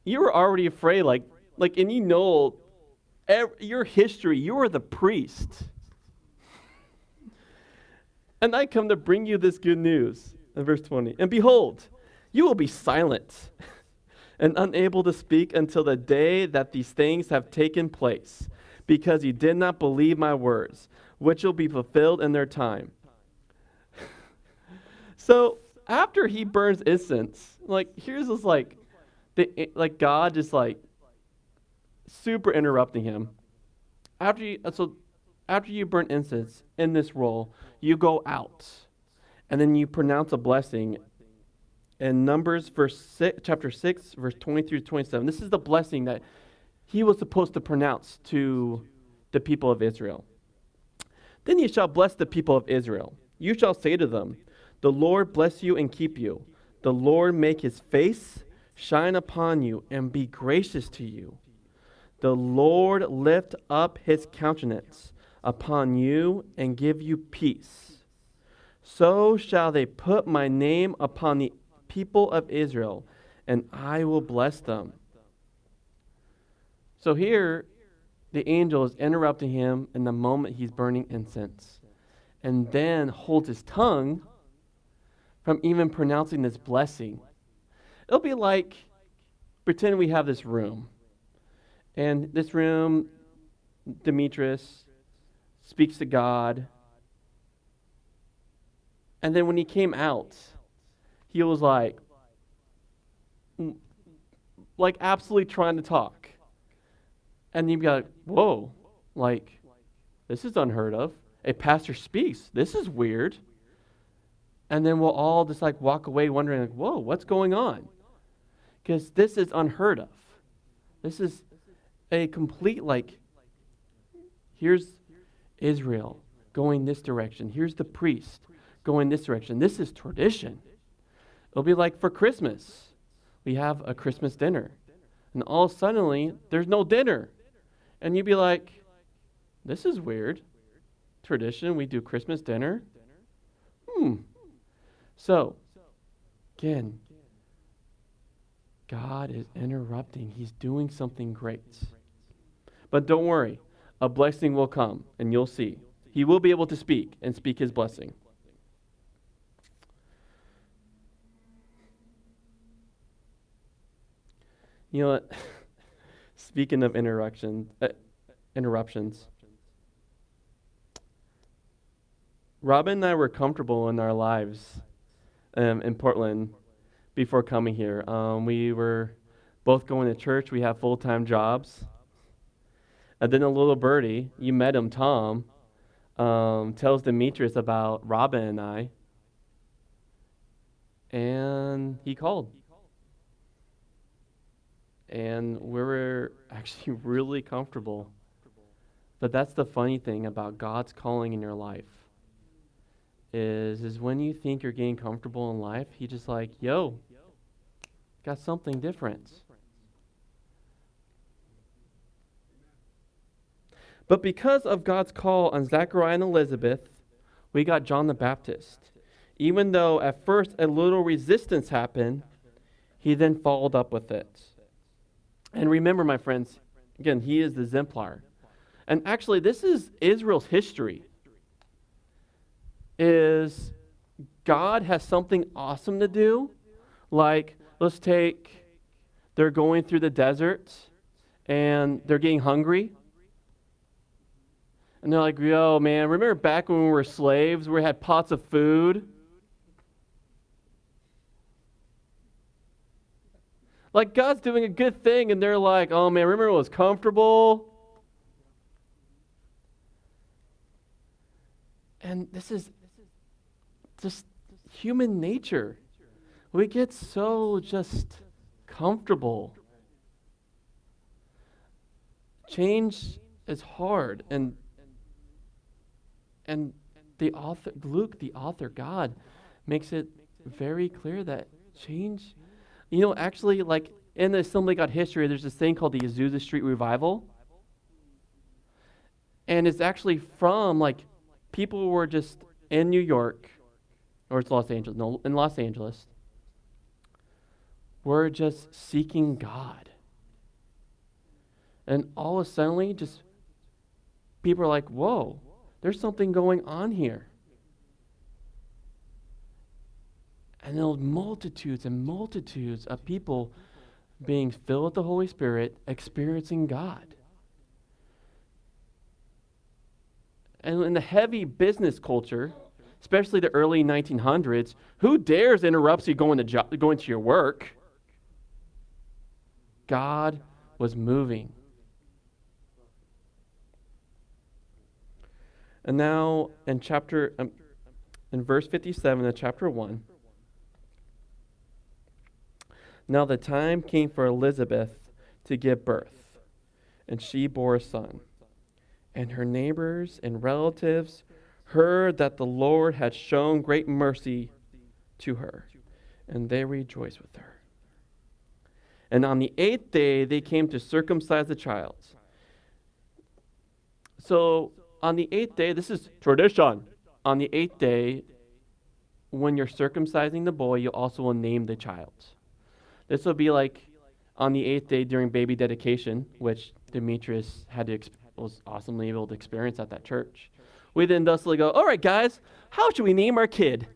you were already afraid, and you know your history. You are the priest. And I come to bring you this good news. In verse 20, and behold, you will be silent and unable to speak until the day that these things have taken place, because you did not believe my words, which will be fulfilled in their time. So after he burns incense, here's this God just super interrupting him. After you burn incense in this role, you go out, and then you pronounce a blessing. In Numbers chapter 6, verse 23 to 27, this is the blessing that he was supposed to pronounce to the people of Israel. Then you shall bless the people of Israel. You shall say to them, the Lord bless you and keep you. The Lord make his face shine upon you and be gracious to you. The Lord lift up his countenance upon you and give you peace. So shall they put my name upon the people of Israel, and I will bless them. So here, the angel is interrupting him in the moment he's burning incense, and then holds his tongue from even pronouncing this blessing. It'll be like, pretend we have this room, and this room, Demetrius speaks to God, and then when he came out, he was like absolutely trying to talk. And you'd be like, whoa, this is unheard of. A pastor speaks. This is weird. And then we'll all just walk away wondering, whoa, what's going on? Because this is unheard of. This is a complete, here's Israel going this direction. Here's the priest going this direction. This is tradition. It'll be like for Christmas. We have a Christmas dinner. And all suddenly, there's no dinner. And you'd be like, this is weird. Tradition, we do Christmas dinner. So, again, God is interrupting. He's doing something great. But don't worry, a blessing will come, and you'll see. He will be able to speak and speak his blessing. You know what? Speaking of interruptions, Robin and I were comfortable in our lives in Portland before coming here. We were both going to church. We have full-time jobs. And then a little birdie, you met him, Tom, tells Demetrius about Robin and I. And he called. And we were actually really comfortable. But that's the funny thing about God's calling in your life. Is when you think you're getting comfortable in life, he just like, yo, got something different. But because of God's call on Zechariah and Elizabeth, we got John the Baptist. Even though at first a little resistance happened, he then followed up with it. And remember, my friends, again, he is the exemplar. And actually, this is Israel's history. Is God has something awesome to do. Like, let's take, they're going through the desert, and they're getting hungry. And they're like, yo, man, remember back when we were slaves, we had pots of food? Like, God's doing a good thing, and they're like, oh, man, remember it was comfortable? And this is just human nature. We get so just comfortable. Change is hard, and the author, Luke, the author, God, makes it very clear that change, actually, like in the Assembly of God history, there's this thing called the Azusa Street Revival. And it's actually from, like, people were just in New York, or it's Los Angeles, no, in Los Angeles, were just seeking God. And all of a sudden, just people are like, whoa, there's something going on here. And there were multitudes and multitudes of people being filled with the Holy Spirit, experiencing God. And in the heavy business culture, especially the early 1900s, who dares interrupt you going to your work? God was moving. And now in verse 57 of chapter 1, now the time came for Elizabeth to give birth, and she bore a son. And her neighbors and relatives heard that the Lord had shown great mercy to her, and they rejoiced with her. And on the 8th day, they came to circumcise the child. So on the 8th day, this is tradition. On the 8th day, when you're circumcising the boy, you also will name the child. This will be like on the 8th day during baby dedication, which Demetrius was awesomely able to experience at that church. We then thusly go, all right, guys, how should we name our kid?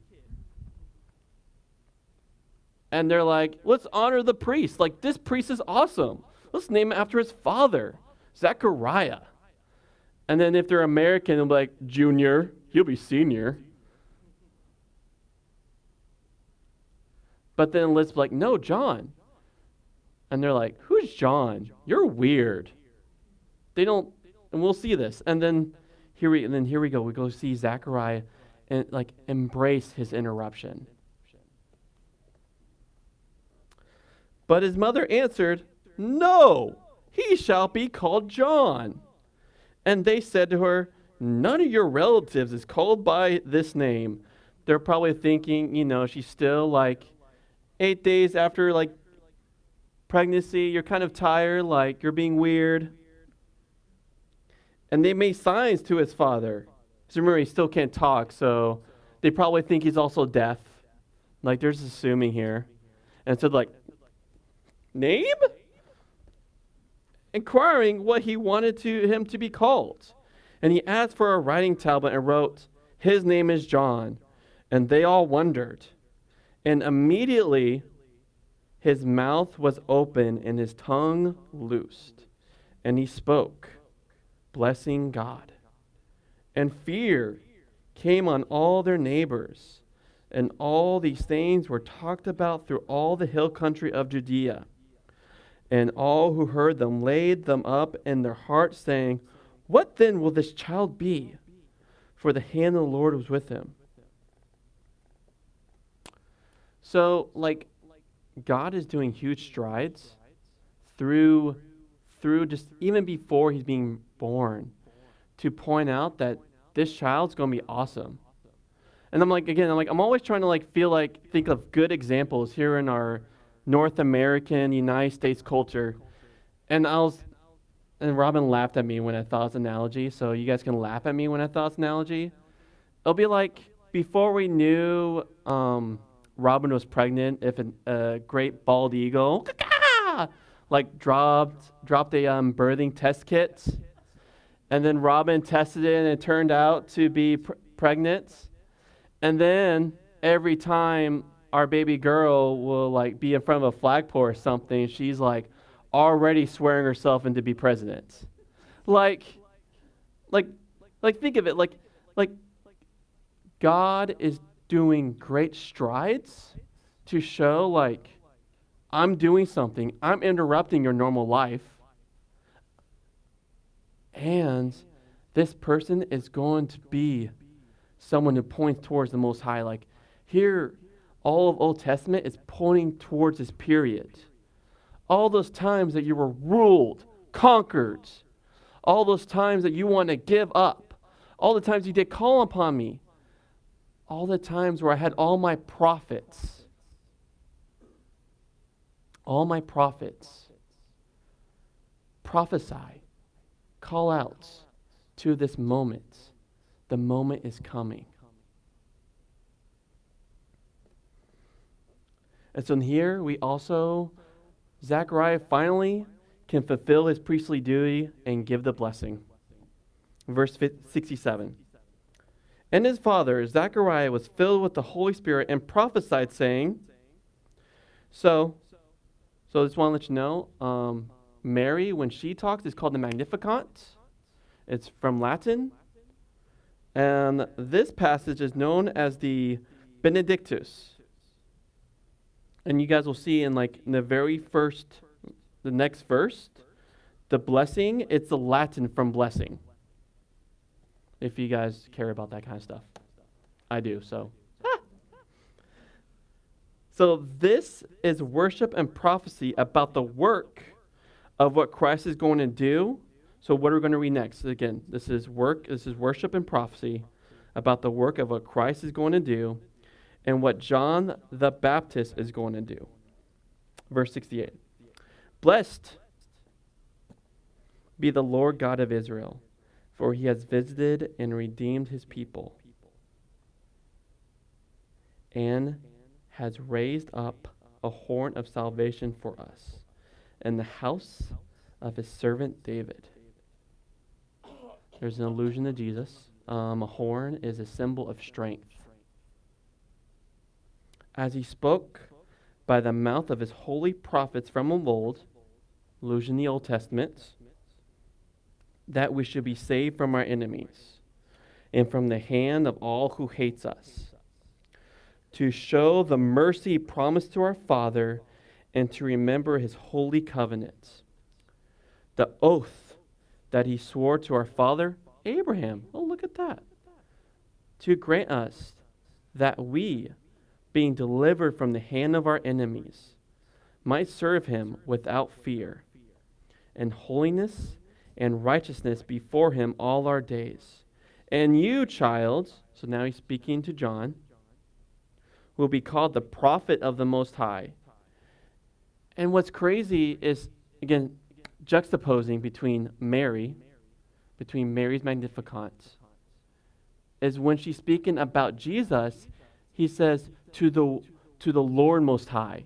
And they're like, let's honor the priest. Like, this priest is awesome. Let's name him after his father, Zechariah. And then if they're American, they'll be like, Junior, he'll be senior. But then Elizabeth's like, no, John. And they're like, who's John? You're weird. They don't, and we'll see this. And then here we go. We go see Zechariah and like embrace his interruption. But his mother answered, no, he shall be called John. And they said to her, none of your relatives is called by this name. They're probably thinking, she's still like 8 days after like pregnancy. You're kind of tired, like you're being weird. And they made signs to his father. So remember, he still can't talk, so they probably think he's also deaf. Like, they're just assuming here. And so like, name? inquiring what he wanted him to be called. And he asked for a writing tablet and wrote, "His name is John." And they all wondered. And immediately his mouth was open and his tongue loosed. And he spoke, blessing God. And fear came on all their neighbors. And all these things were talked about through all the hill country of Judea. And all who heard them laid them up in their hearts, saying, "What then will this child be?" For the hand of the Lord was with him. So, God is doing huge strides through just even before he's being born to point out that this child's going to be awesome. And I'm always trying to think of good examples here in our North American, United States culture. And Robin laughed at me when I thought of this analogy, so you guys can laugh at me when I thought of this analogy. It'll be like before we knew Robin was pregnant, if a great bald eagle dropped a birthing test kit, and then Robin tested it and it turned out to be pregnant. And then every time our baby girl will be in front of a flagpole or something, she's already swearing herself in to be president. Think of it, God is doing great strides to show I'm doing something. I'm interrupting your normal life. And this person is going to be someone who points towards the Most High. Here, all of Old Testament is pointing towards this period. All those times that you were ruled, conquered, all those times that you want to give up, all the times you did call upon me, all the times where I had all my prophets prophesy, call out to this moment. The moment is coming. And so here we also, Zechariah finally can fulfill his priestly duty and give the blessing. Verse 67. And his father, Zechariah, was filled with the Holy Spirit and prophesied, saying, So I just want to let you know, Mary, when she talks, is called the Magnificat. It's from Latin. And this passage is known as the Benedictus. And you guys will see in the next verse, the blessing, it's the Latin from blessing. If you guys care about that kind of stuff. I do, so. So this is worship and prophecy about the work of what Christ is going to do. So what are we going to read next? Again, this is worship and prophecy about the work of what Christ is going to do and what John the Baptist is going to do. Verse 68. Blessed be the Lord God of Israel, for he has visited and redeemed his people, and has raised up a horn of salvation for us in the house of his servant David. There's an allusion to Jesus. A horn is a symbol of strength. As he spoke by the mouth of his holy prophets from of old, allusion to the Old Testament, that we should be saved from our enemies and from the hand of all who hates us, to show the mercy promised to our Father and to remember his holy covenant, the oath that he swore to our father Abraham. Oh, look at that. To grant us that we, being delivered from the hand of our enemies, might serve him without fear, in holiness and righteousness before him all our days. And you, child, so now he's speaking to John, will be called the prophet of the Most High. And what's crazy is, again, juxtaposing between Mary's Magnificat, is when she's speaking about Jesus, he says, to the Lord Most High.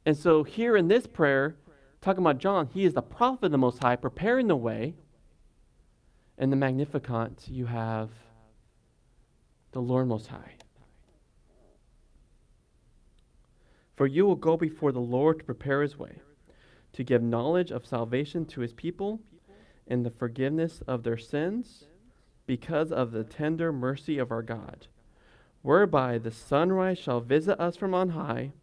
And so here in this prayer, Talking about John, he is the prophet of the Most High, preparing the way. In the Magnificat, you have the Lord Most High. For you will go before the Lord to prepare his way, to give knowledge of salvation to his people and the forgiveness of their sins, because of the tender mercy of our God, whereby the sunrise shall visit us from on high,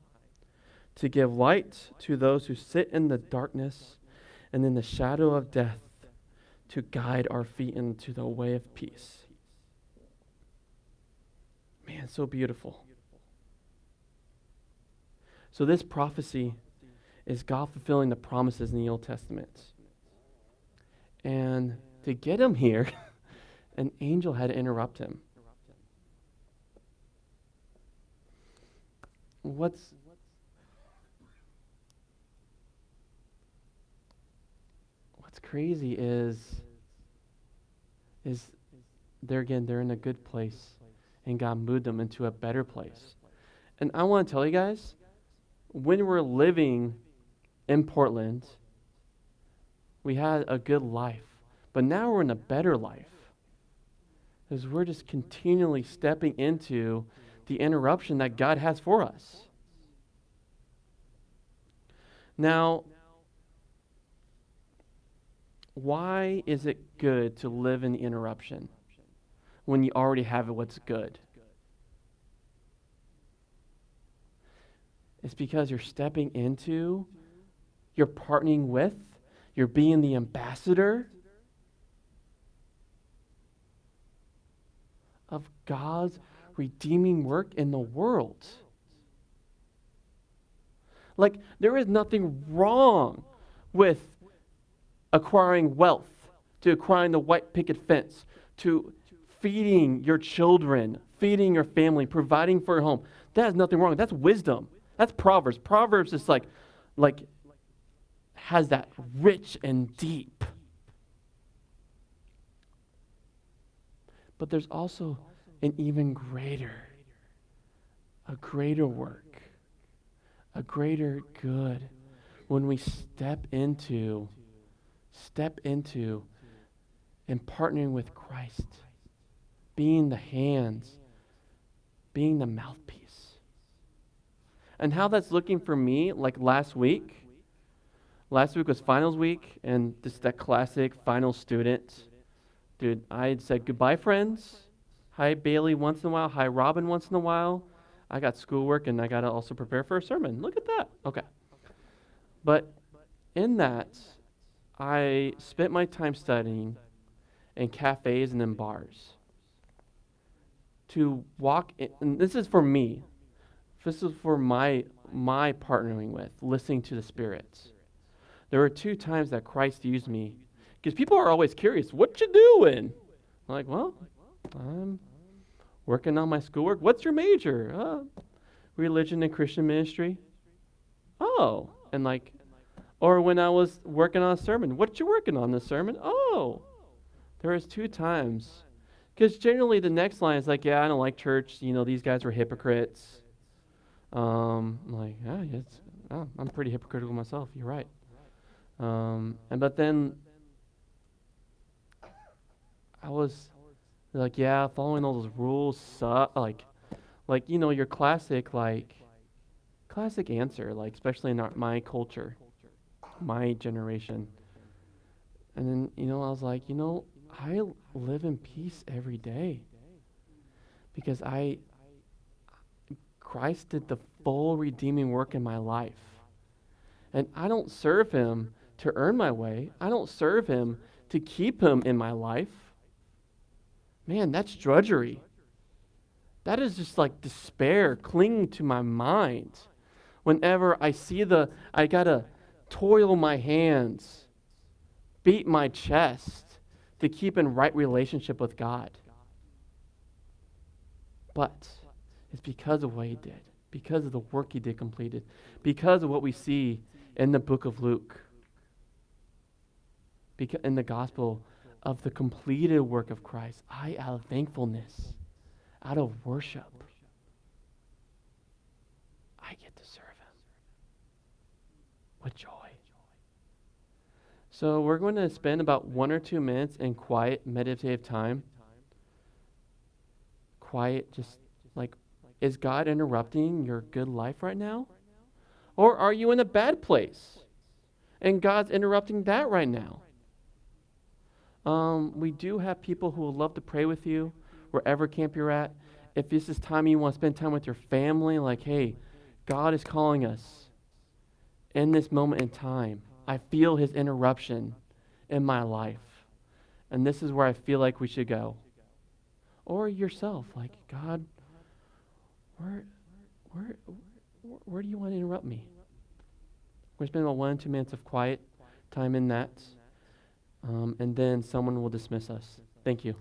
to give light to those who sit in the darkness and in the shadow of death, to guide our feet into the way of peace. Man, so beautiful. So this prophecy is God fulfilling the promises in the Old Testament. And to get him here, an angel had to interrupt him. What's crazy is they're in a good place, and God moved them into a better place. And I want to tell you guys, when we're living in Portland, we had a good life, but now we're in a better life, because we're just continually stepping into the interruption that God has for us. Now, why is it good to live in the interruption when you already have what's good? It's because you're stepping into, you're partnering with, you're being the ambassador of God's redeeming work in the world. Like, there is nothing wrong with acquiring wealth, to acquiring the white picket fence, to feeding your children, feeding your family, providing for your home. That has nothing wrong. That's wisdom. That's Proverbs. Proverbs is like has that rich and deep. But there's also an even greater work, a greater good when we step into and partnering with Christ, being the hands, being the mouthpiece. And how that's looking for me, like last week was finals week, and just that classic final student. Dude, I had said goodbye, friends. Hi, Bailey, once in a while. Hi, Robin, once in a while. I got schoolwork, and I got to also prepare for a sermon. Look at that. Okay. But in that, I spent my time studying in cafes and in bars. To walk in, and this is for me. This is for my partnering with, listening to the spirits. There were 2 times that Christ used me, because people are always curious, what you doing? I'm like, well, I'm working on my schoolwork. What's your major? Religion and Christian ministry. Oh, and like, or when I was working on a sermon, what you working on this sermon? Oh, there was 2 times. Because generally the next line is like, yeah, I don't like church. You know, these guys were hypocrites. I'm like, I'm pretty hypocritical myself. You're right. But then I was like, yeah, following all those rules suck. Like you know, your classic answer, like especially in my culture, my generation. And then, you know, I was like, you know, I live in peace every day because Christ did the full redeeming work in my life. And I don't serve him to earn my way. I don't serve him to keep him in my life. Man, that's drudgery. That is just like despair clinging to my mind. Whenever I see I gotta toil my hands, beat my chest to keep in right relationship with God. But it's because of what he did, because of the work he did completed, because of what we see in the book of Luke, in the gospel of the completed work of Christ. Out of thankfulness, out of worship, I get to serve him with joy. So we're going to spend about 1 or 2 minutes in quiet, meditative time. Quiet, just like, is God interrupting your good life right now? Or are you in a bad place and God's interrupting that right now? We do have people who will love to pray with you wherever camp you're at. If this is time you want to spend time with your family, like, hey, God is calling us in this moment in time. I feel his interruption in my life. And this is where I feel like we should go. Or yourself, like, God, where do you want to interrupt me? We're going to spend about 1 or 2 minutes of quiet time in that. And then someone will dismiss us. Thank you.